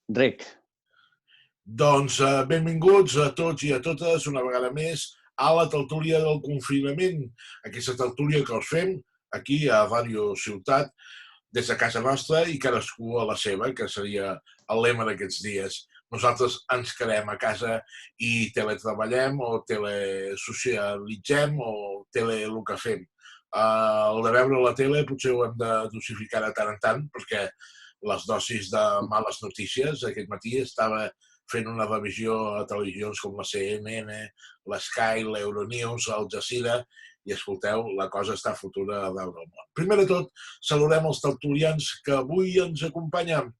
Rec. Doncs benvinguts a tots i a totes una vegada més a la tertúlia del confinament. Aquesta tertúlia que us fem aquí a Ràdio Ciutat des de casa nostra i cadascú a la seva, que seria el lema d'aquests dies. Nosaltres ens quedem a casa i teletreballem o telesocialitzem o el que fem. El de veure la tele potser ho hem de dosificar de tant en tant perquè les dosis de males notícies. Aquest matí estava fent una revisió a televisions com la CNN, la Sky, l'Euronews, Al Jazeera, i escolteu, la cosa està fotuda a veure el món. Primer de tot, saludem els tertulians que avui ens acompanyen.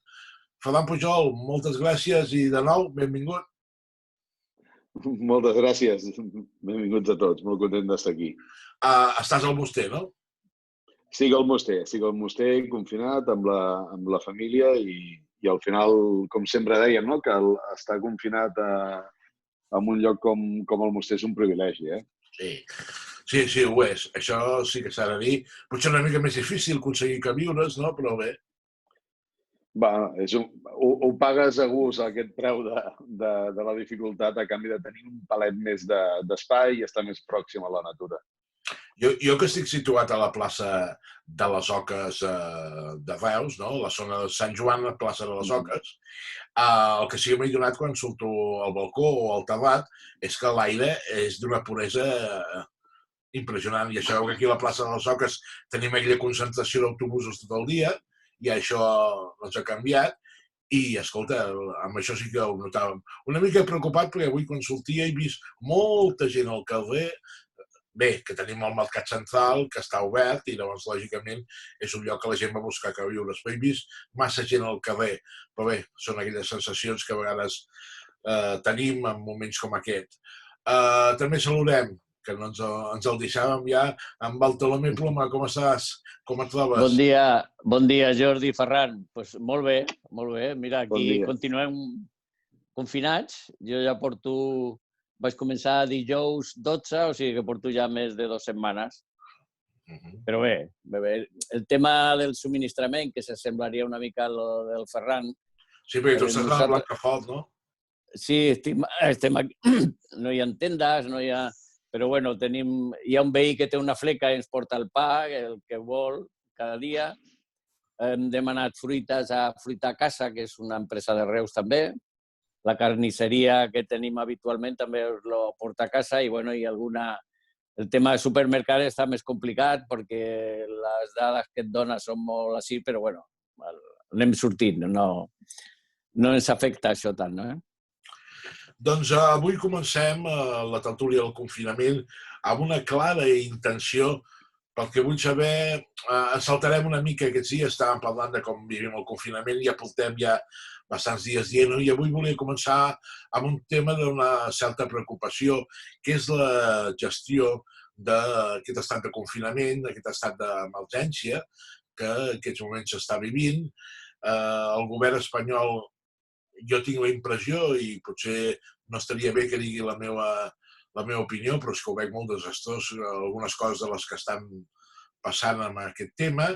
Ferran Pujol, moltes gràcies i de nou, benvingut. Moltes gràcies. Benvinguts a tots. Molt content d'estar aquí. Estàs al Musté, no? Estic al Musté, confinat amb la família i al final, com sempre dèiem, no? Que estar confinat en un lloc com el Musté és un privilegi, eh? Sí, ho és. Això sí que s'ha de dir. Potser una mica més difícil aconseguir queviures, no? Però bé. Va, ho pagues a gust, aquest preu de la dificultat, a canvi de tenir un palet més d'espai i estar més pròxim a la natura. Jo que estic situat a la plaça de les Oques de Reus, no? La zona de Sant Joan, la plaça de les Oques, el que sí que m'he donat quan surto al balcó o al terrat és que l'aire és d'una puresa impressionant. I això que aquí a la plaça de les Oques tenim aquella concentració d'autobusos tot el dia i això doncs, ha canviat. I, escolta, amb això sí que ho notàvem. Una mica preocupat perquè avui quan sortia he vist molta gent al carrer. Bé, que tenim el mercat central, que està obert i llavors, lògicament, és un lloc que la gent va buscar queviures. Però he vist massa gent al carrer. Però bé, són aquelles sensacions que a vegades tenim en moments com aquest. També saludem, que no ens el deixàvem ja, amb Bartolomé Ploma. Com estàs? Com et trobes? Bon dia, Jordi, Ferran. Pues molt bé. Mira, aquí continuem confinats. Jo ja vaig començar dijous 12, o sigui que porto ja més de 2 setmanes. Però bé, el tema del subministrament, que s'assemblaria una mica a lo del Ferran. Sí, perquè tu estàs a la Blancafort, no? Sí, estem aquí. No hi ha tendes, no hi ha... Però bueno, hi ha un veí que té una fleca i ens porta el pa, el que vol, cada dia. Hem demanat fruites a Fruita a Casa, que és una empresa de Reus també. La carnisseria que tenim habitualment també lo porta a casa i el tema de supermercat està més complicat perquè les dades que et dona són molt així, però bueno, anem sortint, no ens afecta això tant, no? Doncs avui comencem la tertúlia del confinament amb una clara intenció, perquè vull saber, saltarem una mica aquests dies, estàvem parlant de com vivim el confinament, ja portem bastants dies dient-ho, i avui volia començar amb un tema d'una certa preocupació, que és la gestió d'aquest estat de confinament, d'aquest estat d'emergència que en aquests moments s'està vivint. El govern espanyol, jo tinc la impressió, i potser no estaria bé que digui la meva opinió, però és que ho veig molt desastrós, algunes coses de les que estan passant amb aquest tema.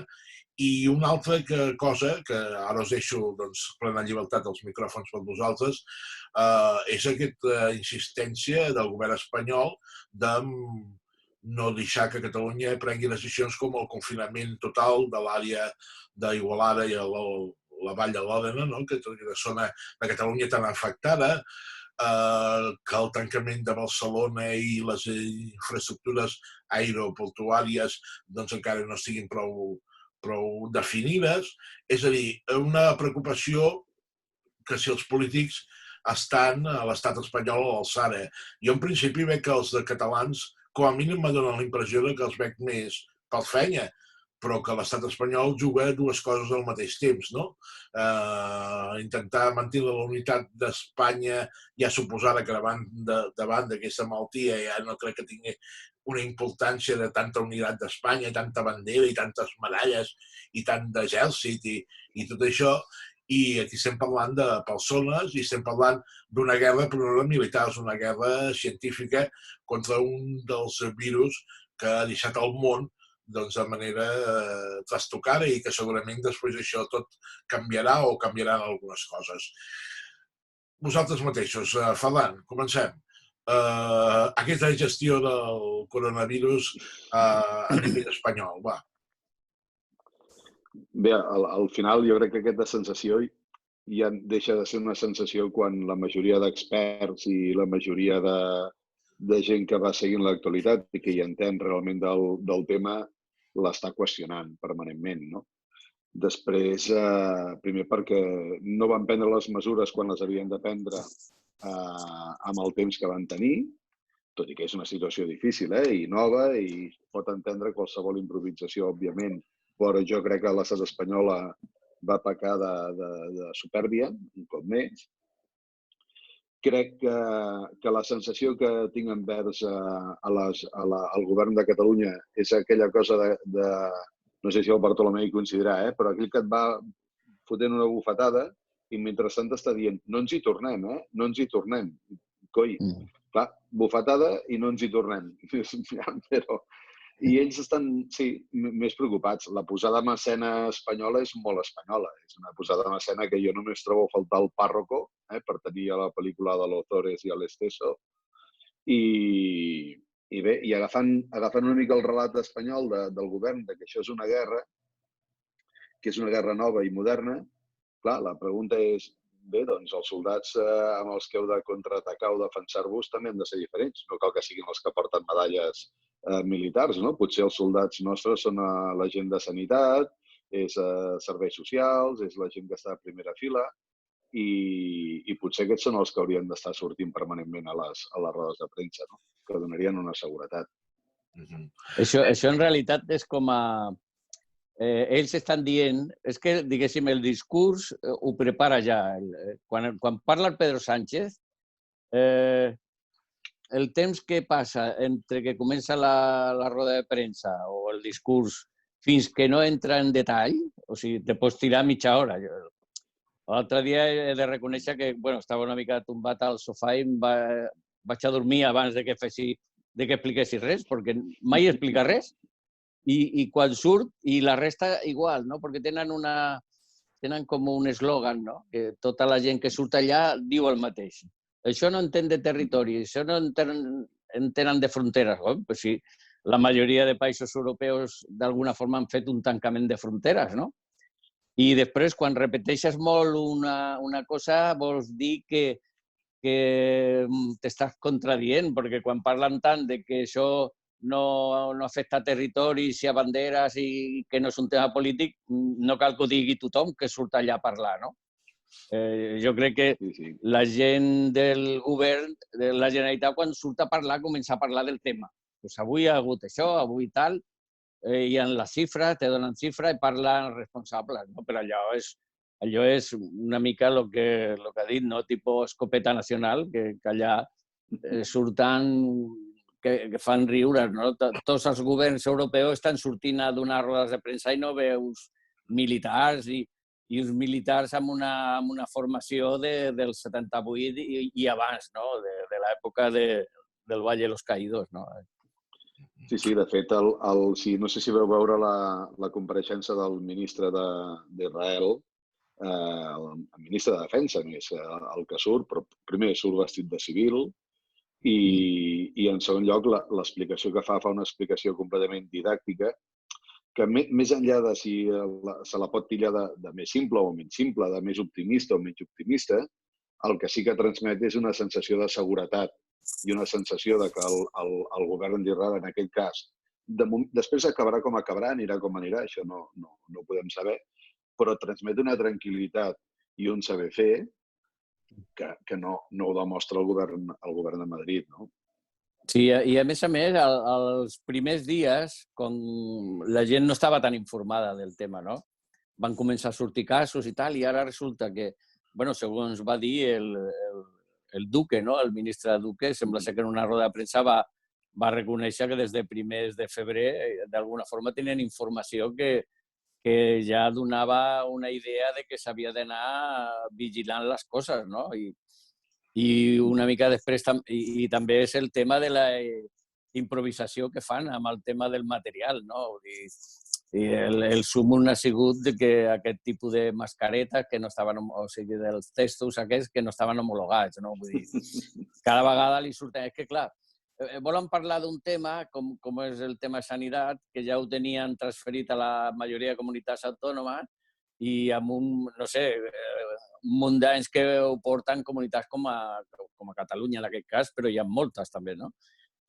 I una altra cosa, que ara us deixo plena llibertat als micròfons per vosaltres, és aquesta insistència del govern espanyol de no deixar que Catalunya prengui decisions com el confinament total de l'àrea d'Igualada i la Vall de l'Òdena, que és una zona de Catalunya tan afectada, que el tancament de Barcelona i les infraestructures aeroportuàries encara no estiguin prou definides. És a dir, una preocupació que si els polítics estan a l'estat espanyol a l'alçada. Jo en principi veig que els catalans, com a mínim me donen la impressió que els veig més per feina, però que l'estat espanyol juga dues coses al mateix temps, no? Intentar mantenir la unitat d'Espanya, ja suposada que davant d'aquesta malaltia ja no crec que tingui una importància de tanta unitat d'Espanya, tanta bandera i tantes medalles i tant d'exèrcit i tot això. I aquí estem parlant de persones i estem parlant d'una guerra, però no militar, és una guerra científica contra un dels virus que ha deixat el món doncs, de manera trastocada i que segurament després això tot canviarà o canviaran algunes coses. Vosaltres mateixos, Ferran, comencem. Aquesta gestió del coronavirus a nivell espanyol, va. Bé, al final jo crec que aquesta sensació ja deixa de ser una sensació quan la majoria d'experts i la majoria de gent que va seguint l'actualitat i que hi entén realment del tema l'està qüestionant permanentment, no? Després, primer perquè no van prendre les mesures quan les havien de prendre amb el temps que van tenir, tot i que és una situació difícil i nova i pot entendre qualsevol improvisació, òbviament, però jo crec que l'estat espanyol va pecar de supèrbia, un cop més. Crec que la sensació que tinc envers al govern de Catalunya és aquella cosa de no sé si el Bartolomé hi coincidirà, però aquell que et va fotent una bufetada i mentrestant t'està dient no ens hi tornem, no ens hi tornem. Coi, clar, bufetada i no ens hi tornem. Però... I ells estan, sí, més preocupats. La posada en escena espanyola és molt espanyola. És una posada en escena que jo només trobo a faltar el párroco per tenir a la pel·lícula de l'Ozores i a l'Esteso. I bé, i agafant una mica el relat espanyol del govern que això és una guerra, que és una guerra nova i moderna, clar, la pregunta és, bé, doncs els soldats amb els que heu de contraatacar o defensar-vos també han de ser diferents. No cal que siguin els que porten medalles militars, no? Potser els soldats nostres són la gent de sanitat, és serveis socials, és la gent que està a primera fila i potser aquests són els que haurien d'estar sortint permanentment a les rodes de premsa, no? Que donarien una seguretat. Això en realitat és com a... ells estan dient... És que, diguéssim, el discurs ho prepara ja. Quan parla el Pedro Sánchez, el temps que passa entre que comença la roda de premsa o el discurs fins que no entra en detall, o sigui, te pots tirar mitja hora. L'altre dia he de reconèixer que estava una mica tombat al sofà i vaig a dormir abans de que expliquessis res, perquè mai explica res. I quan surt, i la resta igual, no? Perquè tenen com un eslògan, no? Que tota la gent que surt allà diu el mateix. Això no entén de territori, això no entenen de fronteres. Pues sí, la majoria de països europeus d'alguna forma han fet un tancament de fronteres, no? I després, quan repeteixes molt una cosa, vols dir que t'estàs contradient, perquè quan parlen tant de que això no afecta territoris i a banderes i que no és un tema polític, no cal que ho digui tothom que surt allà a parlar, no? Jo crec que la gent del govern, de la Generalitat, quan surt a parlar, comença a parlar del tema. Pues avui ha hagut això, avui tal, i en les xifres, te donen xifres i parlen responsables, no? Però allò és una mica el que ha dit, no? Tipo escopeta nacional, que allà surten, que fan riure, no? Tots els governs europeus estan sortint a donar rodes de premsa i no veus militars i uns militars amb una formació del 78 i abans, no? De l'època del Valle de los Caídos, no? Sí, de fet, no sé si vau veure la compareixença del ministre d'Israel, el ministre de Defensa, més el que surt, però primer surt vestit de civil i en segon lloc l'explicació que fa una explicació completament didàctica que més enllà de si se la pot tirar de més simple o menys simple, de més optimista o menys optimista, el que sí que transmet és una sensació de seguretat i una sensació de que el govern d'Israel, en aquest cas, després acabarà com acabarà, anirà com anirà, això no ho podem saber, però transmet una tranquil·litat i un saber fer que no ho demostra el govern de Madrid, no? Sí, i a més, els primers dies, quan la gent no estava tan informada del tema, no? Van començar a sortir casos i tal, i ara resulta que, segons va dir el Duque, no? El ministre Duque, sembla ser que en una roda de premsa va reconèixer que des de primers de febrer, d'alguna forma, tenien informació que ja donava una idea de que s'havia d'anar vigilant les coses, no? I una mica després, i també és el tema de improvisació que fan amb el tema del material, no? Vull dir, i el sumum ha sigut que aquest tipus de mascaretes que no estaven, o sigui, dels testos aquests que no estaven homologats, no? Vull dir, cada vegada li surten... És que, clar, volen parlar d'un tema, com és el tema de sanitat, que ja ho tenien transferit a la majoria de comunitats autònomes i amb un, no sé, un munt d'anys que ho porten comunitats com a Catalunya, en aquest cas, però hi ha moltes també, no?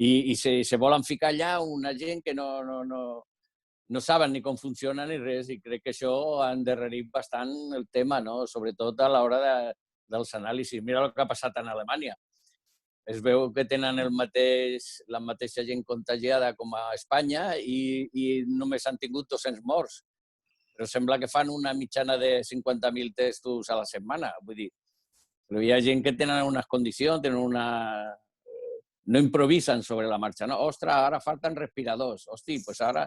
I se volen ficar allà una gent que no saben ni com funciona ni res, i crec que això ha endarrerit bastant el tema, no? Sobretot a l'hora dels anàlisis. Mira el que ha passat en Alemanya. Es veu que tenen la mateixa gent contagiada com a Espanya i només han tingut 200 morts. Però sembla que fan una mitjana de 50.000 testos a la setmana. Vull dir, però hi ha gent que tenen unes condicions, no improvisen sobre la marxa. No? Ostres, ara falten respiradors. Hosti, doncs ara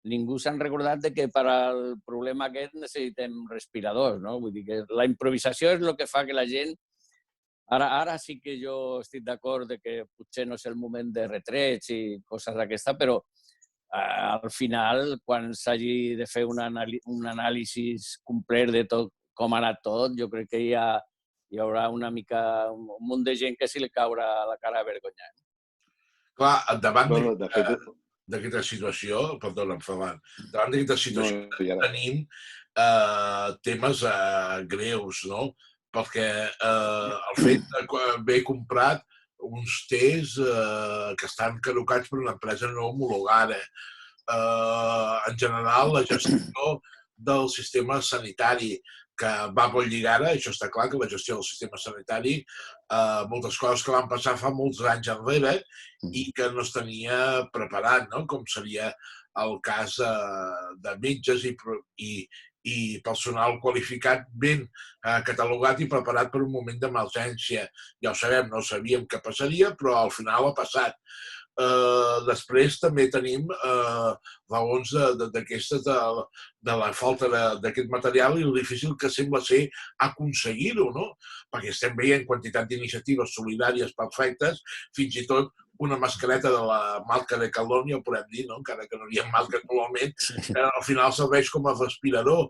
ningú s'ha recordat que per al problema aquest necessitem respiradors. No? Vull dir que la improvisació és el que fa que la gent... Ara sí que jo estic d'acord que potser no és el moment de retrets i coses d'aquesta, però al final, quan s'hagi de fer un anàlisi complet de tot com ha anat tot, jo crec que hi haurà un munt de gent que se li caurà la cara de vergonya. Clar, davant d'aquesta situació, perdona, Ferran, davant d'aquesta situació tenim temes greus, no? Perquè el fet d'haver comprat uns tests que estan caducats per una empresa no homologada. En general, la gestió del sistema sanitari, que va molt lligada, això està clar, que la gestió del sistema sanitari, moltes coses que van passar fa molts anys enrere i que no es tenia preparat, no? Com seria el cas de metges i personal qualificat ben catalogat i preparat per un moment d'emergència. Ja ho sabem, no sabíem què passaria, però al final ha passat. Després també tenim raons d'aquestes de la falta d'aquest material i el difícil que sembla ser aconseguir-ho, no? Perquè estem veient quantitat d'iniciatives solidàries perfectes, fins i tot una mascareta de la marca de Caldònia, ho podem dir, no? Encara que no hi ha marca actualment, al final serveix com a respirador.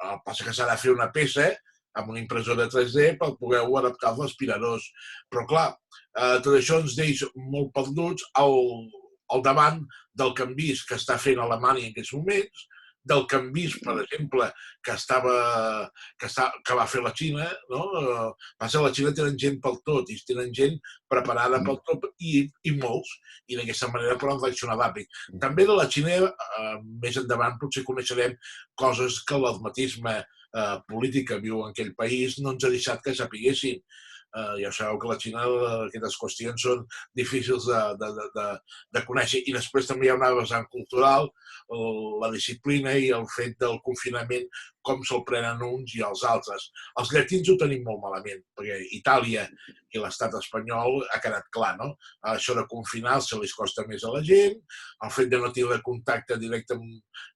El que passa que s'ha de fer una peça amb una impressora 3D per poder-ho adaptar als respiradors. Però clar, tot això ens deix molt perduts al davant del canvis que està fent Alemanya en aquests moments, del canvis, per exemple, que va fer la Xina, no? Passa que la Xina tenen gent per tot, i tenen gent preparada per tot, i molts, i d'aquesta manera poden reaccionar ràpid. També de la Xina, més endavant, potser coneixerem coses que l'hermetisme polític que viu en aquell país no ens ha deixat que sapiguessin. Ja sabeu que a la Xina aquestes qüestions són difícils de conèixer. I després també hi ha una vessant cultural, la disciplina i el fet del confinament, com se'l prenen uns i els altres. Els llatins ho tenim molt malament, perquè Itàlia i l'estat espanyol ha quedat clar, no? Això de confinar-se li costa més a la gent, el fet de no tenir contacte directe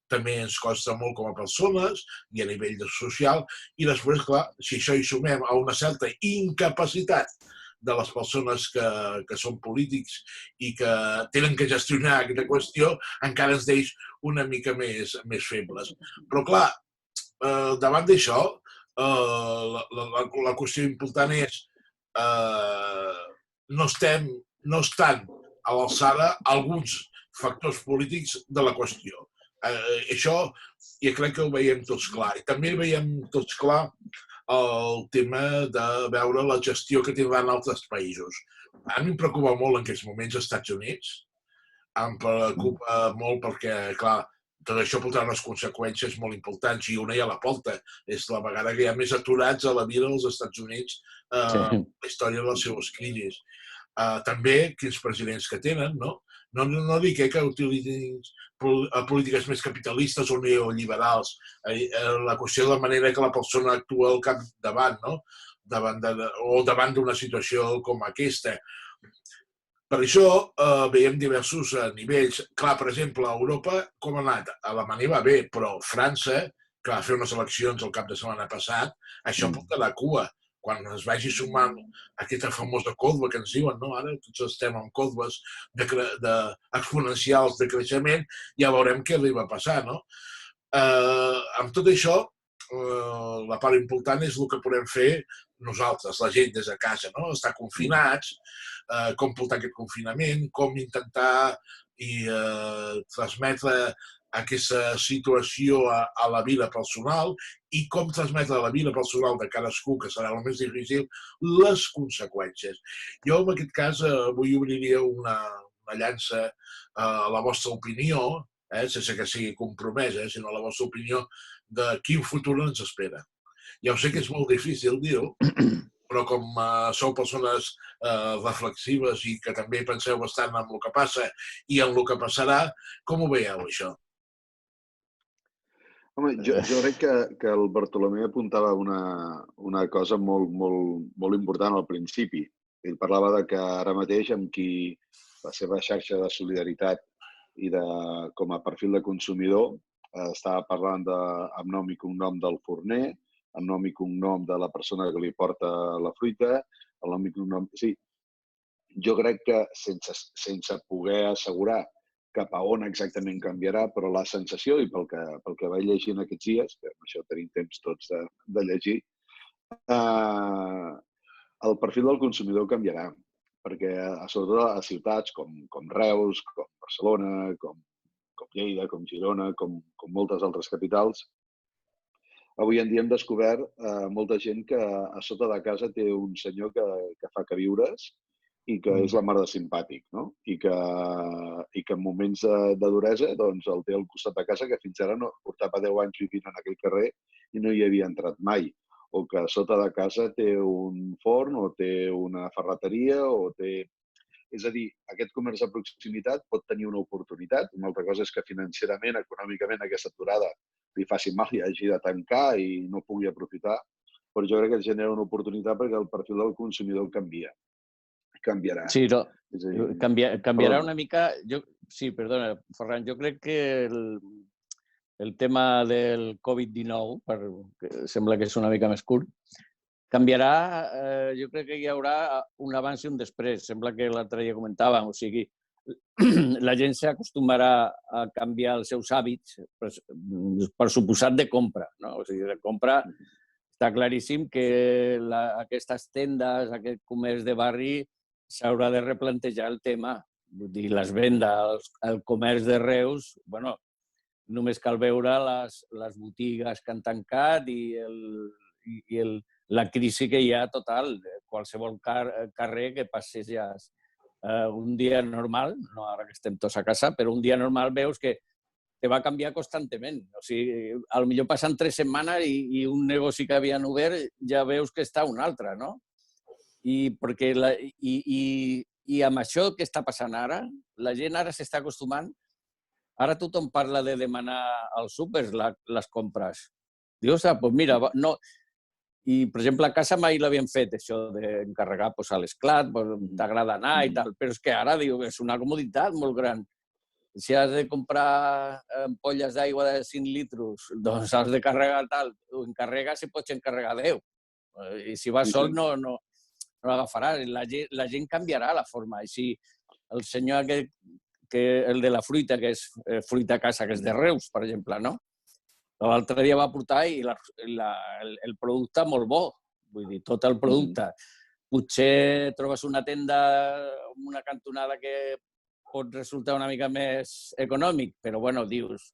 també ens costa molt com a persones i a nivell social, i després, clar, si això hi sumem a una certa incapacitat de les persones que són polítics i que tenen que gestionar aquesta qüestió, encara ens deix una mica més febles. Però, clar, davant d'això, la qüestió important és no estan a l'alçada alguns factors polítics de la qüestió. Això ja crec que ho veiem tots clar. I també veiem tots clar el tema de veure la gestió que tindran altres països. A mi em preocupa molt en aquests moments els Estats Units. Em preocupa molt perquè, clar, tot això portarà unes conseqüències molt importants i una ja a la porta. És la vegada que hi ha més aturats a la vida dels Estats Units la història de les seves crisis. També quins presidents que tenen, no? No dic que utilitzin polítiques més capitalistes o neoliberals. La qüestió de la manera que la persona actua al capdavant, no? O davant d'una situació com aquesta. Per això veiem diversos nivells. Clar, per exemple, a Europa, com ha anat? A Alemanya va bé, però França, que va fer unes eleccions el cap de setmana passat, això porta la cua. quan es vagi sumant aquesta famosa corba que ens diuen, no? Ara tots estem en corbes exponencials de creixement, ja veurem què li va passar, no? Amb tot això, la part important és el que podem fer nosaltres, la gent des de casa, no? Estar confinats, com portar aquest confinament, com intentar transmetre aquesta situació a la vida personal i com transmetre a la vida personal de cadascú, que serà el més difícil, les conseqüències. Jo, en aquest cas, avui obriria una llança a la vostra opinió, sense que sigui compromesa, sinó a la vostra opinió de quin futur ens espera. Ja ho sé que és molt difícil dir-ho, però com sou persones reflexives i que també penseu bastant en el que passa i en el que passarà, com ho veieu, això? Home, jo crec que el Bartolomé apuntava una cosa molt important al principi. Ell parlava que ara mateix amb qui la seva xarxa de solidaritat i com a perfil de consumidor estava parlant amb nom i cognom del forner, amb nom i cognom de la persona que li porta la fruita, amb nom i cognom... Sí, jo crec que sense poder assegurar cap a on exactament canviarà, però la sensació, i pel que vaig llegint aquests dies, que amb això tenim temps tots de llegir, el perfil del consumidor canviarà, perquè sobretot a ciutats com Reus, com Barcelona, com Lleida, com Girona, com moltes altres capitals, avui en dia hem descobert molta gent que a sota de casa té un senyor que fa queviures i que és la mar de simpàtic, no? I que en moments de duresa doncs, el té al costat de casa, que fins ara no portava 10 anys vivint en aquell carrer i no hi havia entrat mai. O que a sota de casa té un forn o té una ferreteria o té... És a dir, aquest comerç de proximitat pot tenir una oportunitat. Una altra cosa és que financerament, econòmicament, aquesta aturada li faci mal i hagi de tancar i no pugui aprofitar, però jo crec que genera una oportunitat perquè el perfil del consumidor canviarà. Sí, no, canviarà una mica... Sí, perdona, Ferran, jo crec que el tema del Covid-19, sembla que és una mica més curt, canviarà, jo crec que hi haurà un abans i un després. Sembla que l'altre dia comentàvem, o sigui, la gent s'acostumarà a canviar els seus hàbits, per suposat, de compra. O sigui, de compra està claríssim que aquestes tendes, aquest comerç de barri, s'haurà de replantejar el tema. Vull dir, les vendes, el comerç de Reus, bueno, només cal veure les botigues que han tancat i la crisi que hi ha total. Qualsevol carrer que passeges un dia normal, no ara que estem tots a casa, però un dia normal veus que te va canviar constantment. O sigui, potser passen 3 setmanes i un negoci que havien obert ja veus que està un altre, no? I amb això que està passant ara, la gent ara s'està acostumant. Ara tothom parla de demanar als súpers les compres. Dius, doncs mira, no... I, per exemple, a casa mai l'havien fet, això d'encarregar a l'esclat, t'agrada anar i tal, però és que ara diu que és una comoditat molt gran. Si has de comprar ampolles d'aigua de 5 litres, doncs has de carregar tal, ho encarregues i pots encarregar 10. I si vas sol no l'agafaràs. La gent canviarà la forma. I si el senyor el de la fruita, que és fruita a casa, que és de Reus, per exemple, no? L'altre dia va portar i el producte molt bo. Vull dir, tot el producte. Potser trobes una tenda amb una cantonada que pot resultar una mica més econòmic, però, bueno, dius,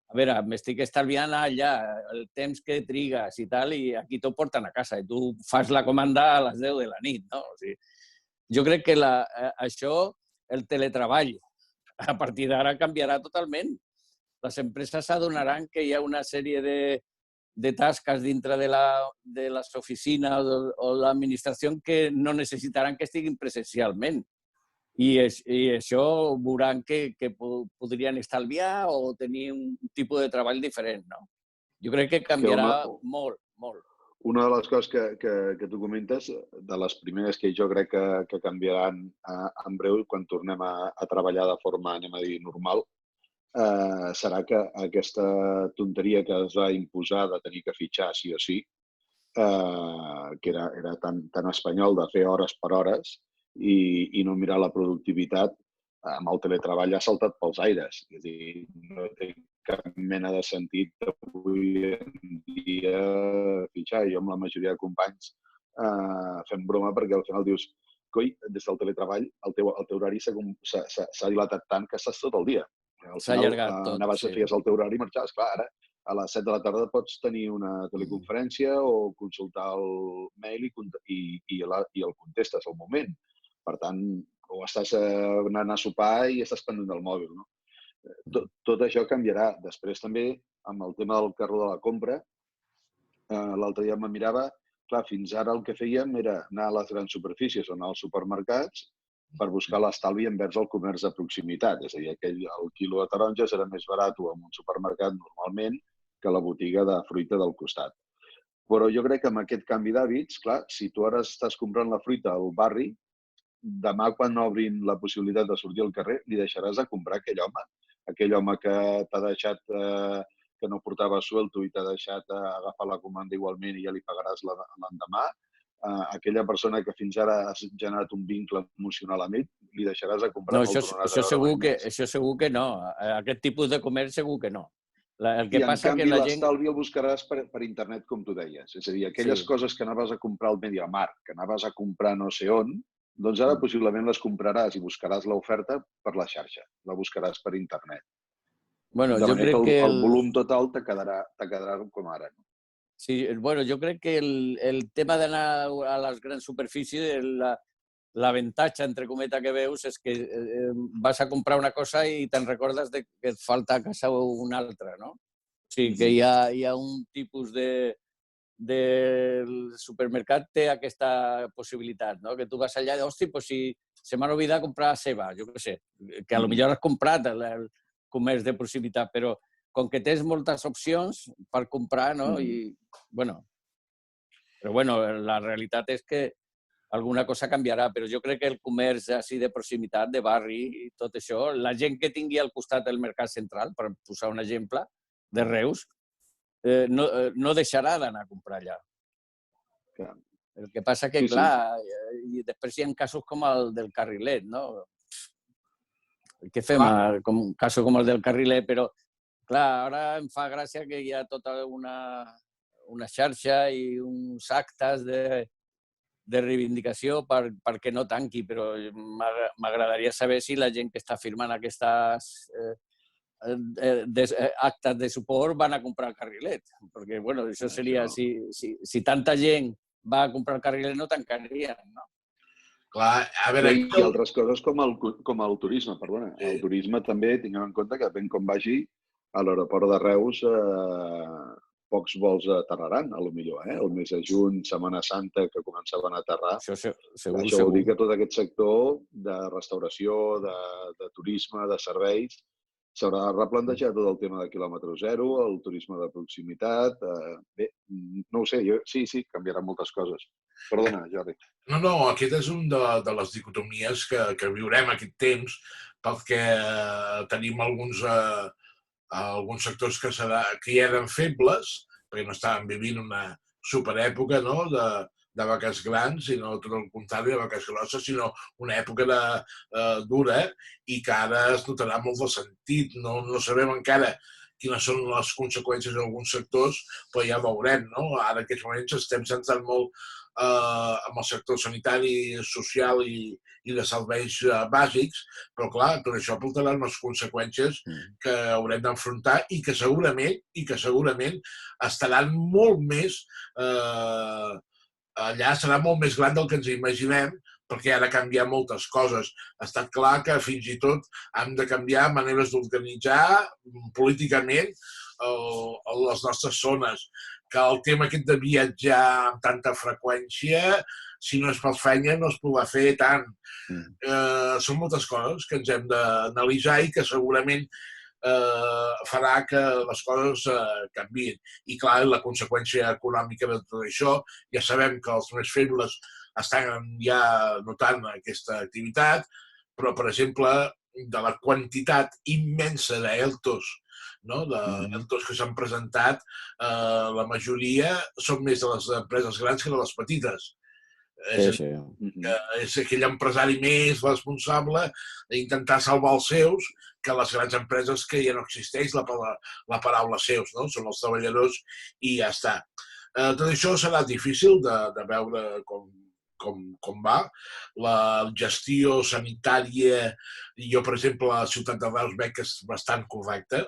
a veure, m'estic estalviant allà el temps que trigues i tal, i aquí t'ho porten a casa, i tu fas la comanda a les 10 de la nit, no? O sigui, jo crec que això, el teletreball, a partir d'ara canviarà totalment. Les empreses s'adonaran que hi ha una sèrie de tasques dintre de les oficines o l'administració que no necessitaran que estiguin presencialment. I això veuran que podrien estalviar o tenir un tipus de treball diferent, no? Jo crec que canviarà molt, molt. Una de les coses que tu comentes, de les primeres que jo crec que canviaran en breu, quan tornem a treballar de forma, anem a dir, normal, serà que aquesta tonteria que es va imposar de tenir que fitxar sí o sí que era tan espanyol de fer hores per hores i no mirar la productivitat, amb el teletreball ha saltat pels aires. És a dir, no té cap mena de sentit avui en dia fitxar. Jo amb la majoria de companys fem broma perquè al final dius coi, des del teletreball el teu horari s'ha dilatat tant que estàs tot el dia. S'ha allargat tot. Anaves a fer el teu horari i marxaves. Clar, ara a les 7 de la tarda pots tenir una teleconferència o consultar el mail i el contestes al moment. Per tant, o estàs anant a sopar i estàs pendent del mòbil, no? Tot això canviarà. Després també, amb el tema del carro de la compra, l'altre dia me mirava, clar, fins ara el que fèiem era anar a les grans superfícies o anar als supermercats per buscar l'estalvi envers el comerç de proximitat. És a dir, el quilo de taronges era més barat en un supermercat normalment que la botiga de fruita del costat. Però jo crec que amb aquest canvi d'hàbits, clar, si tu ara estàs comprant la fruita al barri, demà quan obrin la possibilitat de sortir al carrer, li deixaràs de comprar aquell home que t'ha deixat, que no portava suelto i t'ha deixat agafar la comanda igualment i ja li pagaràs l'endemà. Aquella persona que fins ara has generat un vincle emocional amb ell, li deixaràs de comprar. No, això segur que no. Aquest tipus de comerç segur que no. El que I en passa canvi que la gent... l'estalvi el buscaràs per internet, com tu deies. És a dir, aquelles coses que anaves a comprar al MediaMarkt, que anaves a comprar no sé on, doncs ara possiblement les compraràs i buscaràs l'oferta per la xarxa. La buscaràs per internet. Bueno, de manera que el volum total te quedarà com ara. Sí, bueno, jo crec que el tema d'anar a les grans superfícies, l'avantatge, entre cometes, que veus és que vas a comprar una cosa i te'n recordes que et falta a casa una altra, no? O sigui, que hi ha un tipus de supermercat té aquesta possibilitat, no? Que tu vas allà i dius, hosti, si se m'ha oblidat comprar ceba, jo què sé, que potser has comprat el comerç de proximitat, però com que tens moltes opcions per comprar, no? Però bueno, la realitat és que alguna cosa canviarà, però jo crec que el comerç així de proximitat, de barri i tot això, la gent que tingui al costat del mercat central, per posar un exemple, de Reus, no deixarà d'anar a comprar allà. El que passa que, clar, i després hi ha casos com el del Carrilet, no? Què fem? Un cas com el del Carrilet, però, clar, ara em fa gràcia que hi ha tota una xarxa i uns actes de reivindicació perquè no tanqui, però m'agradaria saber si la gent que està firmant aquestes actes de suport van a comprar el Carrilet, perquè, bueno, això seria, si tanta gent va a comprar el Carrilet no tancarien, no? Clar, a veure... I altres coses com el turisme, perdona. El turisme també, tinguem en compte que ben com vagi, a l'aeroport de Reus pocs vols aterraran, a lo millor, el mes de juny, Setmana Santa, que començaven a aterrar. Això vol dir que tot aquest sector de restauració, de turisme, de serveis, s'haurà de replantejar tot el tema de quilòmetre zero, el turisme de proximitat... Bé, no ho sé, sí, canviaran moltes coses. Perdona, Jordi. No, aquesta és una de les dicotomies que viurem aquest temps, perquè tenim alguns sectors que ja eren febles, perquè no estaven vivint una superèpoca de vaques grans, sinó tot el contrari de vaques grosses, sinó una època dura i que ara es notarà molt de sentit. No sabem encara quines són les conseqüències en alguns sectors, però ja veurem, no? Ara en aquests moments estem centrant molt amb el sector sanitari, social i de serveis bàsics, però clar, tot això portarà unes conseqüències que haurem d'enfrontar i que segurament estaran molt més... Allà serà molt més gran del que ens imaginem, perquè ara canviar moltes coses. Ha estat clar que fins i tot hem de canviar maneres d'organitzar políticament les nostres zones, que el tema aquest de viatjar amb tanta freqüència, si no és per feina, no es podrà fer tant. Són moltes coses que ens hem d'analitzar i que segurament farà que les coses canviïn. I clar, la conseqüència econòmica de tot això, ja sabem que els més febles estan ja notant aquesta activitat, però, per exemple, de la quantitat immensa d'ERTOs no? De ERTOs que s'han presentat, la majoria són més de les empreses grans que de les petites. És a dir, que és aquell empresari més responsable d'intentar salvar els seus que les grans empreses que ja no existeix la paraula seus, no? Són els treballadors i ja està. Tot això serà difícil de veure com va. La gestió sanitària, jo, per exemple, a la ciutat de Reus veig que és bastant correcta,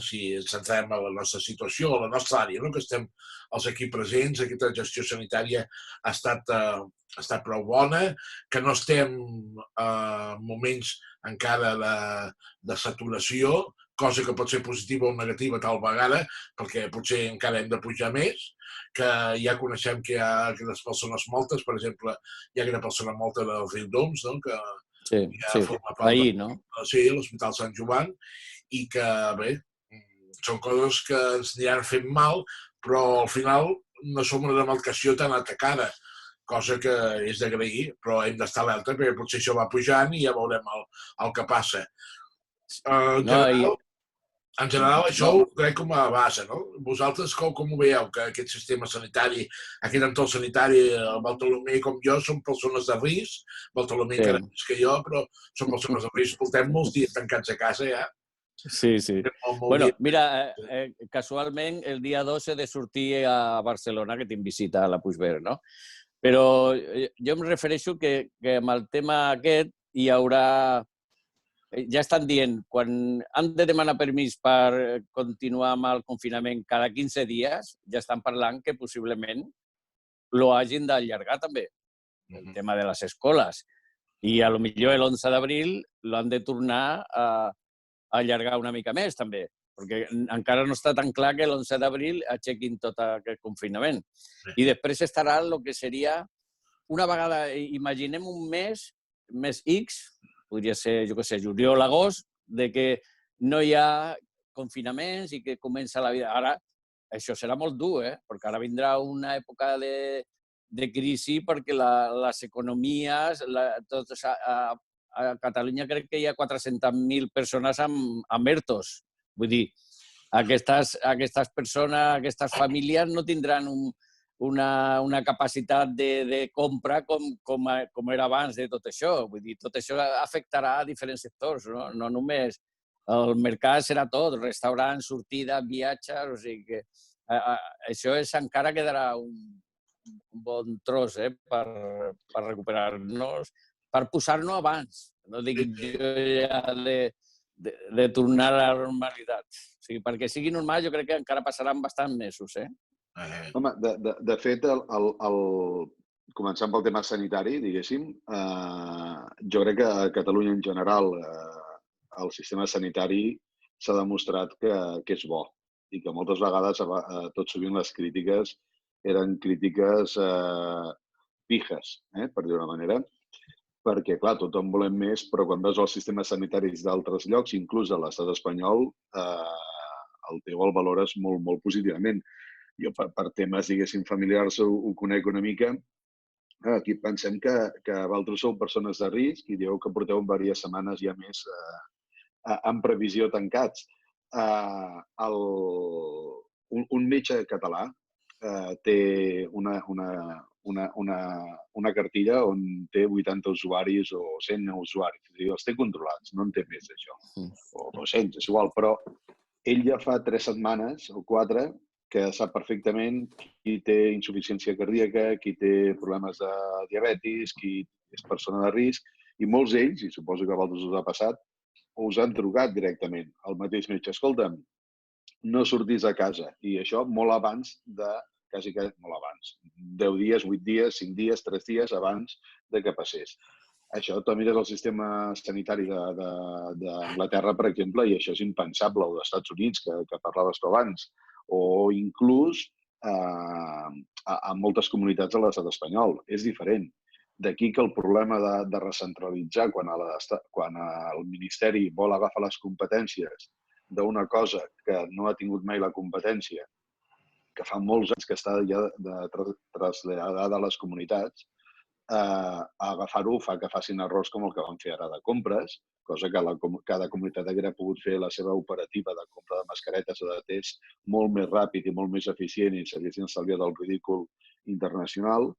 si ens centrem en la nostra situació, a la nostra àrea, no? Que estem els aquí presents, aquesta gestió sanitària ha estat prou bona, que no estem en moments encara de saturació, cosa que pot ser positiva o negativa tal vegada, perquè potser encara hem de pujar més, que ja coneixem que hi ha aquelles persones moltes, per exemple, hi ha aquella persona molta del Riudoms, no? Que ja forma part ahir, no? Sí, a l'Hospital Sant Joan, i que, bé, són coses que ens aniran fent mal, però al final no som una demarcació tan atacada, cosa que és d'agrair, però hem d'estar alerta perquè potser això va pujant i ja veurem el que passa. En general, això ho crec com a base, no? Vosaltres com ho veieu, que aquest sistema sanitari, aquest entorn sanitari, el Bartolomé com jo, som persones de risc, Bartolomé encara més que jo, però som persones de risc, portem molts dies tancats a casa ja. Sí. Bueno, mira, casualment el dia 2 he de sortir a Barcelona, que tinc visita a la Puigverd, no? Però jo em refereixo que amb el tema aquest hi haurà... Ja estan dient, quan han de demanar permís per continuar amb el confinament cada 15 dies, ja estan parlant que possiblement lo hagin d'allargar també, el tema de les escoles. I a lo millor l'11 d'abril l'han de tornar a allargar una mica més, també, perquè encara no està tan clar que l'11 d'abril aixequin tot aquest confinament. I després estarà el que seria, una vegada, imaginem un mes X, podria ser, jo què sé, juliol, agost, de que no hi ha confinaments i que comença la vida. Ara, això serà molt dur, perquè ara vindrà una època de crisi perquè les economies, a Catalunya crec que hi ha 400.000 persones amb ERTOs. Vull dir, aquestes persones, aquestes famílies no tindran una capacitat de compra com era abans de tot això. Vull dir, tot això afectarà a diferents sectors, no només. El mercat serà tot, restaurants, sortides, viatges, o sigui que això encara quedarà un bon tros per recuperar-nos, per posar-nos abans. No dic jo ja de tornar a la normalitat. O sigui, perquè sigui normal jo crec que encara passaran bastants mesos, Home, de fet, començant pel tema sanitari, diguéssim, jo crec que a Catalunya en general el sistema sanitari s'ha demostrat que és bo i que moltes vegades, tot sovint, les crítiques eren crítiques pijes, per dir-ho d'una manera, perquè, clar, tothom volem més, però quan veus els sistemes sanitaris d'altres llocs, inclús a l'estat espanyol, el teu el valores molt, molt positivament. Jo, per temes, diguéssim, familiars, ho conec una mica. Aquí pensem que vosaltres sou persones de risc i dieu que porteu diverses setmanes ja més en previsió tancats. Un metge català té una cartilla on té 80 usuaris o 100 usuaris. És a dir, els té controlats, no en té més d'això. O 200, és igual, però ell ja fa 3 setmanes o 4 que sap perfectament qui té insuficiència cardíaca, qui té problemes de diabetis, qui és persona de risc, i molts d'ells, i suposo que a vosaltres us ha passat, us han trucat directament al mateix metge. Escolta'm, no sortis a casa. I això molt abans quasi molt abans. 10 dies, 8 dies, 5 dies, 3 dies abans de que passés. Això, tu mires el sistema sanitari d'Anglaterra, per exemple, i això és impensable, o dels Estats Units, que parlaves tu abans, o inclús a moltes comunitats de l'estat espanyol. És diferent. D'aquí que el problema de recentralitzar quan el Ministeri vol agafar les competències d'una cosa que no ha tingut mai la competència, que fa molts anys que està ja traslladada a les comunitats, agafar-ho fa que facin errors com el que van fer ara de compres, cosa que cada comunitat hauria pogut fer la seva operativa de compra de mascaretes o de test molt més ràpid i molt més eficient i s'haguessin estalviat el ridícul internacional,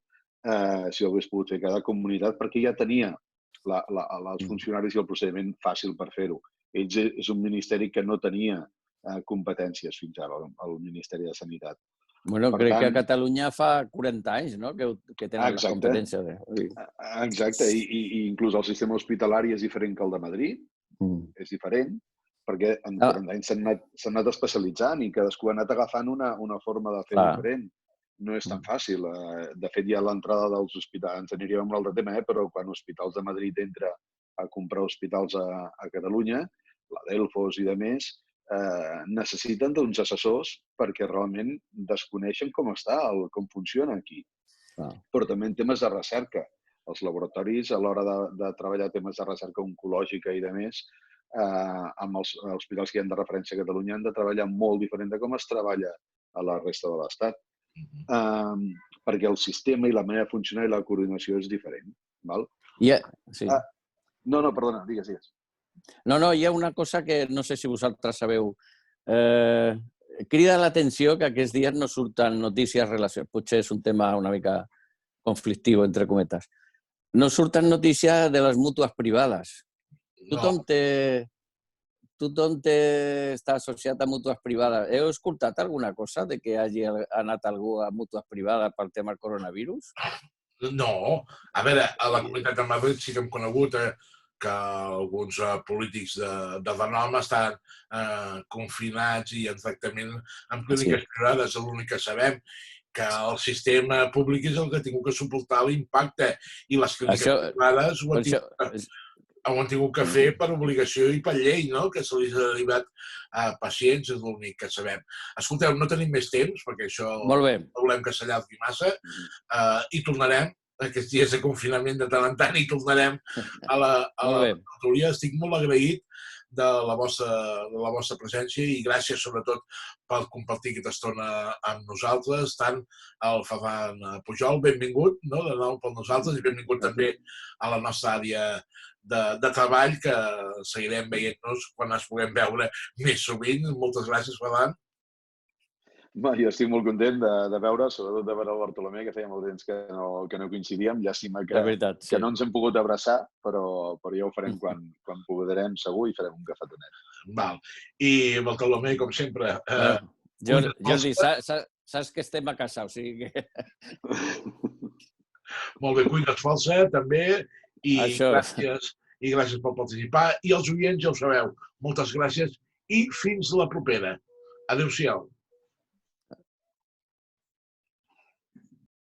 si ho hagués pogut fer cada comunitat, perquè ja tenia els funcionaris i el procediment fàcil per fer-ho. Ells és un ministeri que no tenia competències fins ara, el Ministeri de Sanitat. Bueno, crec que a Catalunya fa 40 anys, no?, que tenen les competències. Exacte, i inclús el sistema hospitalari és diferent que el de Madrid, és diferent, perquè en 40 anys s'han anat especialitzant i cadascú ha anat agafant una forma de fer diferent. No és tan fàcil. De fet, ja l'entrada dels hospitals, ens aniríem amb un altre tema, però quan Hospitals de Madrid entra a comprar hospitals a Catalunya, la Delfos i demés, necessiten uns assessors perquè realment desconeixen com funciona aquí. Però també en temes de recerca. Els laboratoris, a l'hora de treballar temes de recerca oncològica i demés, amb els hospitals que hi ha de referència a Catalunya, han de treballar molt diferent de com es treballa a la resta de l'Estat. Perquè el sistema i la manera de funcionar i la coordinació és diferent. No, perdona, digues. No, hi ha una cosa que no sé si vosaltres sabeu. Crida l'atenció que aquests dies no surten notícies relacionades. Potser és un tema una mica conflictiu, entre cometes. No surten notícies de les mútues privades. Tothom està associat a mútues privades. Heu escoltat alguna cosa de que hagi anat algú a mútues privades pel tema del coronavirus? No. A veure, a la Comunitat de Madrid sí que hem conegut que alguns polítics de renom estan confinats i en tractament amb clíniques privades. És l'únic que sabem, que el sistema públic és el que ha tingut que suportar l'impacte i les clíniques privades ho han tingut que fer per obligació i per llei, que se li ha derivat a pacients, és l'únic que sabem. Escolteu, no tenim més temps, perquè això no volem que s'allargui massa, i tornarem aquests dies de confinament de tant en tant i tornarem a la tertúlia. Estic molt agraït de la vostra presència i gràcies sobretot per compartir aquesta estona amb nosaltres, tant el Ferran Pujol, benvingut de nou per nosaltres i benvingut també a la nostra àrea de treball, que seguirem veient-nos quan ens puguem veure més sovint. Moltes gràcies, Ferran. Jo estic molt content de veure, sobretot de veure el Bartolomé, que feia molt temps que no coincidíem. Llàstima que no ens hem pogut abraçar, però ja ho farem quan podrem, segur, i farem un cafetonet. I Bartolomé, com sempre... Jordi, saps que estem a casa, o sigui que... Molt bé, cuina't falsa, també, i gràcies per participar. I els oients ja ho sabeu, moltes gràcies i fins la propera. Adéu-siau.